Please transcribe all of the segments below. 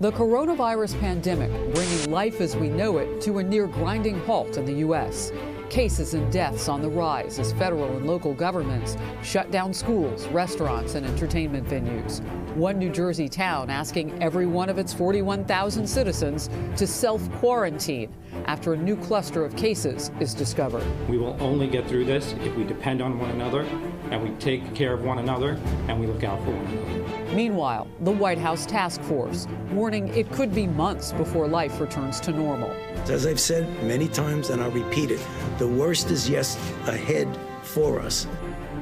The coronavirus pandemic bringing life as we know it to a near grinding halt in the U.S. Cases and deaths on the rise as federal and local governments shut down schools, restaurants, and entertainment venues. One New Jersey town asking every one of its 41,000 citizens to self-quarantine after a new cluster of cases is discovered. We will only get through this if we depend on one another and we take care of one another and we look out for one another. Meanwhile, the White House task force warning it could be months before life returns to normal. As I've said many times, and I'll repeat it, the worst is yet ahead for us.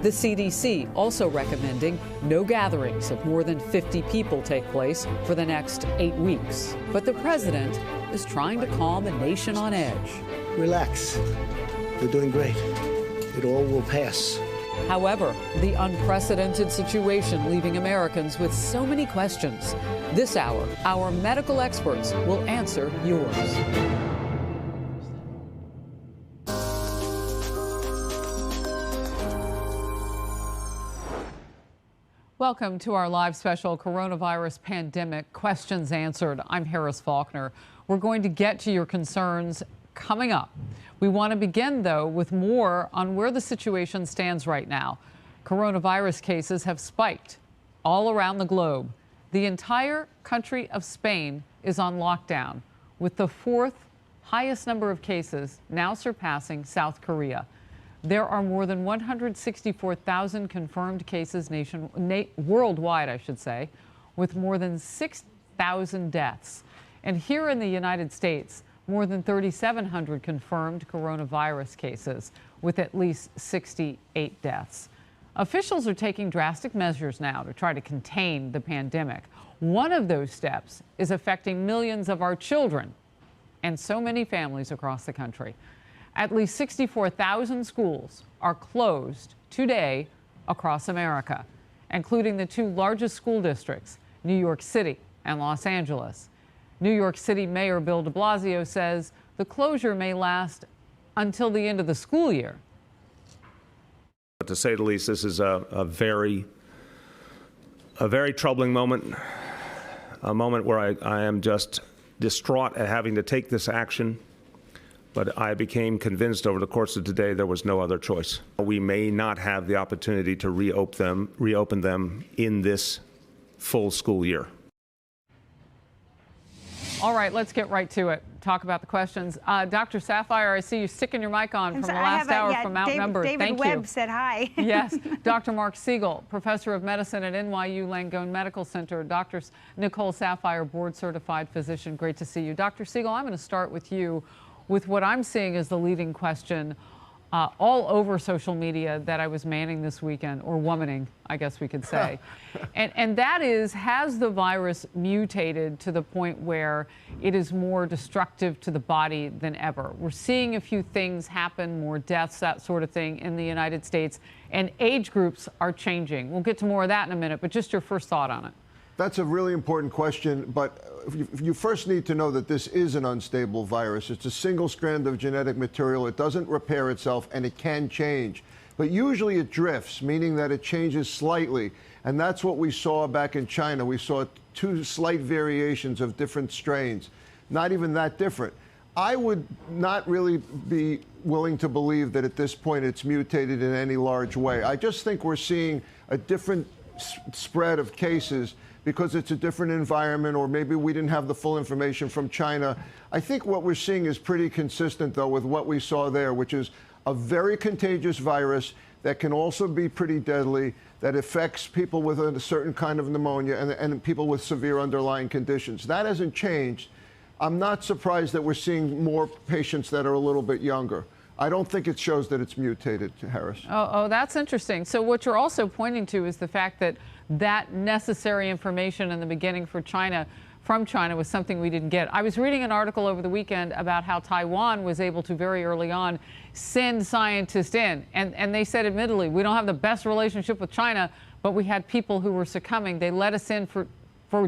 The CDC also recommending no gatherings of more than 50 people take place for the next 8 weeks. But the president is trying to calm the nation on edge. Relax. We're doing great. It all will pass. However, the unprecedented situation leaving Americans with so many questions. This hour, our medical experts will answer yours. Welcome to our live special Coronavirus Pandemic Questions Answered. I'm Harris Faulkner. We're going to get to your concerns coming up. We want to begin, though, with more on where the situation stands right now. Coronavirus cases have spiked all around the globe. The entire country of Spain is on lockdown, with the fourth highest number of cases now surpassing South Korea. There are more than 164,000 confirmed cases worldwide, I should say, with more than 6,000 deaths. And here in the United States, more than 3,700 confirmed coronavirus cases, with at least 68 deaths. Officials are taking drastic measures now to try to contain the pandemic. One of those steps is affecting millions of our children and so many families across the country. At least 64,000 schools are closed today across America, including the two largest school districts, New York City and Los Angeles. New York City Mayor Bill de Blasio says the closure may last until the end of the school year. But to say the least, this is a very troubling moment, a moment where I am just distraught at having to take this action. But I became convinced over the course of today there was no other choice. We may not have the opportunity to reopen them in this full school year. All right, let's get right to it. Talk about the questions. Dr. Saphier, I see you sticking your mic on from the last hour from Outnumbered. David Webb said hi. Yes. Dr. Mark Siegel, professor of medicine at NYU Langone Medical Center. Dr. Nicole Saphier, board-certified physician. Great to see you. Dr. Siegel, I'm going to start with you with what I'm seeing as the leading question all over social media that I was manning this weekend, or womaning, I guess we could say. and that is, has the virus mutated to the point where it is more destructive to the body than ever? We're seeing a few things happen, more deaths, that sort of thing in the United States, and age groups are changing. We'll get to more of that in a minute, but just your first thought on it. That's a really important question, but you first need to know that this is an unstable virus. It's a single strand of genetic material. It doesn't repair itself, and it can change. But usually it drifts, meaning that it changes slightly. And that's what we saw back in China. We saw two slight variations of different strains, not even that different. I would not really be willing to believe that at this point it's mutated in any large way. I just think we're seeing a different spread of cases because it's a different environment, or maybe we didn't have the full information from China. I think what we're seeing is pretty consistent, though, with what we saw there, which is a very contagious virus that can also be pretty deadly, that affects people with a certain kind of pneumonia and people with severe underlying conditions. That hasn't changed. I'm not surprised that we're seeing more patients that are a little bit younger. I don't think it shows that it's mutated, Harris. Oh, that's interesting. So what you're also pointing to is the fact that that necessary information in the beginning from China was something we didn't get. I was reading an article over the weekend about how Taiwan was able to very early on send scientists in. And they said, admittedly, we don't have the best relationship with China, but we had people who were succumbing. They let us in for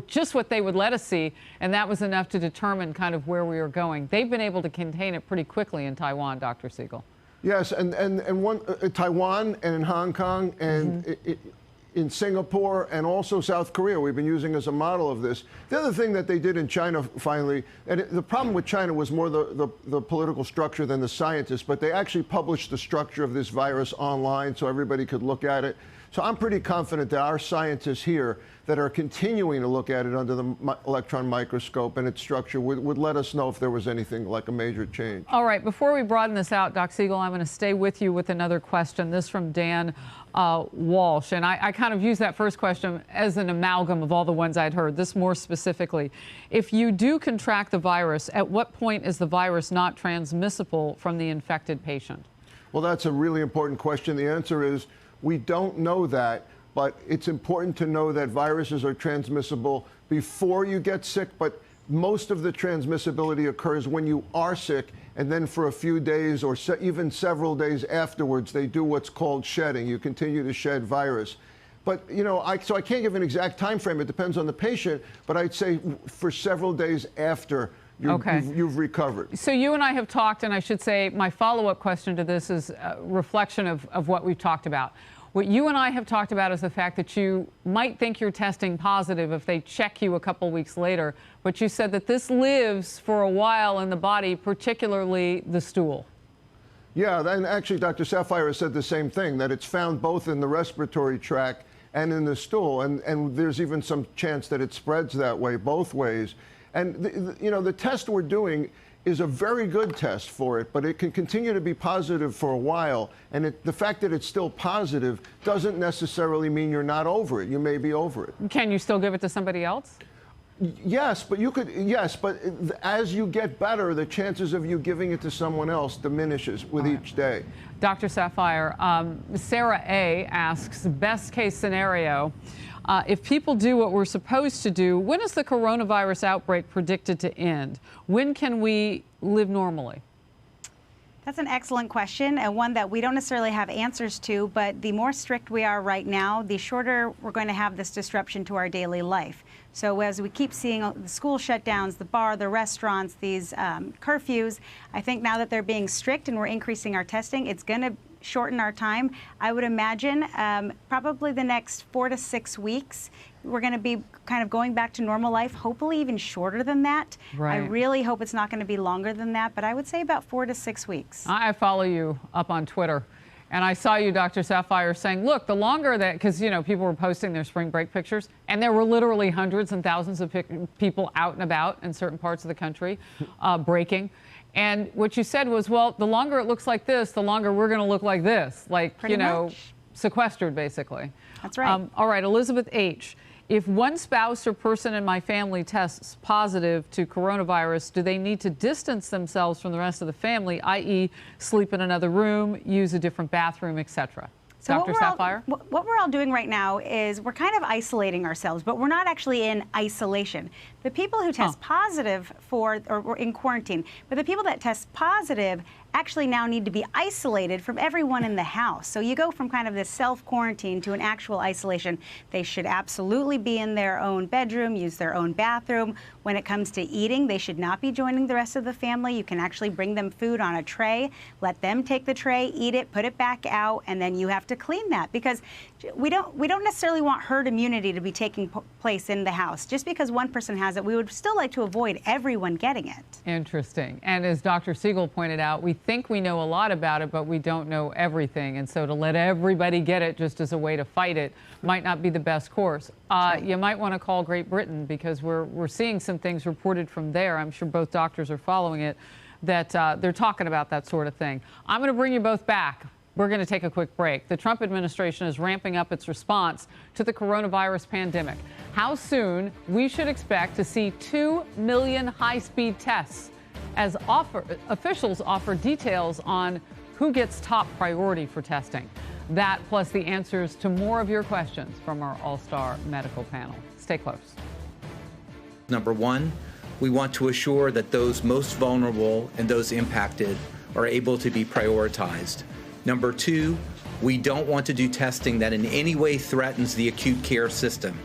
just what they would let us see, and that was enough to determine kind of where we were going. They've been able to contain it pretty quickly in Taiwan, Dr. Siegel. Yes, and Taiwan and in Hong Kong, and in Singapore and also South Korea. We've been using as a model of this. The other thing that they did in China finally, and the problem with China was more the political structure than the scientists, but they actually published the structure of this virus online so everybody could look at it. So I'm pretty confident that our scientists here that are continuing to look at it under the electron microscope and its structure would let us know if there was anything like a major change. All right, before we broaden this out, Doc Siegel, I'm going to stay with you with another question. This from Dan Walsh. And I kind of use that first question as an amalgam of all the ones I'd heard. This more specifically. If you do contract the virus, at what point is the virus not transmissible from the infected patient? Well, that's a really important question. The answer is we don't know that, but it's important to know that viruses are transmissible before you get sick, but most of the transmissibility occurs when you are sick, and then for a few days or even several days afterwards, they do what's called shedding. You continue to shed virus. But, you know, so I can't give an exact time frame. It depends on the patient, but I'd say for several days after you've recovered. So you and I have talked, and I should say my follow-up question to this is a reflection of what we've talked about. What you and I have talked about is the fact that you might think you're testing positive if they check you a couple weeks later, but you said that this lives for a while in the body, particularly the stool. Yeah, and actually Dr. Saphier said the same thing, that it's found both in the respiratory tract and in the stool, and there's even some chance that it spreads that way, both ways. And, you know, the test we're doing is a very good test for it, but it can continue to be positive for a while. And the fact that it's still positive doesn't necessarily mean you're not over it. You may be over it. Can you still give it to somebody else? Yes, but but as you get better, the chances of you giving it to someone else diminishes with each day. Dr. Saphier, Sarah A. asks, best case scenario, if people do what we're supposed to do, when is the coronavirus outbreak predicted to end? When can we live normally? That's an excellent question, and one that we don't necessarily have answers to, but the more strict we are right now, the shorter we're going to have this disruption to our daily life. So as we keep seeing the school shutdowns, the bar, the restaurants, these curfews, I think now that they're being strict and we're increasing our testing, it's going to shorten our time. I would imagine probably the next 4 to 6 weeks, we're going to be kind of going back to normal life, hopefully even shorter than that. Right. I really hope it's not going to be longer than that, but I would say about 4 to 6 weeks. I follow you up on Twitter, and I saw you, Dr. Saphier, saying, look, the longer that, because, you know, people were posting their spring break pictures, and there were literally hundreds and thousands of people out and about in certain parts of the country breaking. And what you said was, well, the longer it looks like this, the longer we're going to look like this, like, pretty much sequestered, basically. That's right. All right, Elizabeth H. If one spouse or person in my family tests positive to coronavirus, do they need to distance themselves from the rest of the family, i.e. sleep in another room, use a different bathroom, etc.? So Dr. Saphier? What we're all doing right now is we're kind of isolating ourselves, but we're not actually in isolation. The people who test positive or in quarantine, but the people that test positive actually now need to be isolated from everyone in the house. So you go from kind of this self-quarantine to an actual isolation. They should absolutely be in their own bedroom, use their own bathroom. When it comes to eating, they should not be joining the rest of the family. You can actually bring them food on a tray, let them take the tray, eat it, put it back out, and then you have to clean that, because we don't necessarily want herd immunity to be taking place in the house. Just because one person has it, we would still like to avoid everyone getting it. Interesting. And as Dr. Siegel pointed out, we think we know a lot about it, but we don't know everything. And so to let everybody get it just as a way to fight it might not be the best course. You might want to call Great Britain, because we're seeing some things reported from there. I'm sure both doctors are following it, that they're talking about that sort of thing. I'm going to bring you both back. We're going to take a quick break. The Trump administration is ramping up its response to the coronavirus pandemic. How soon we should expect to see 2 million high-speed tests, as officials offer details on who gets top priority for testing. That plus the answers to more of your questions from our all-star medical panel. Stay close. Number one, we want to assure that those most vulnerable and those impacted are able to be prioritized. Number two, we don't want to do testing that in any way threatens the acute care system.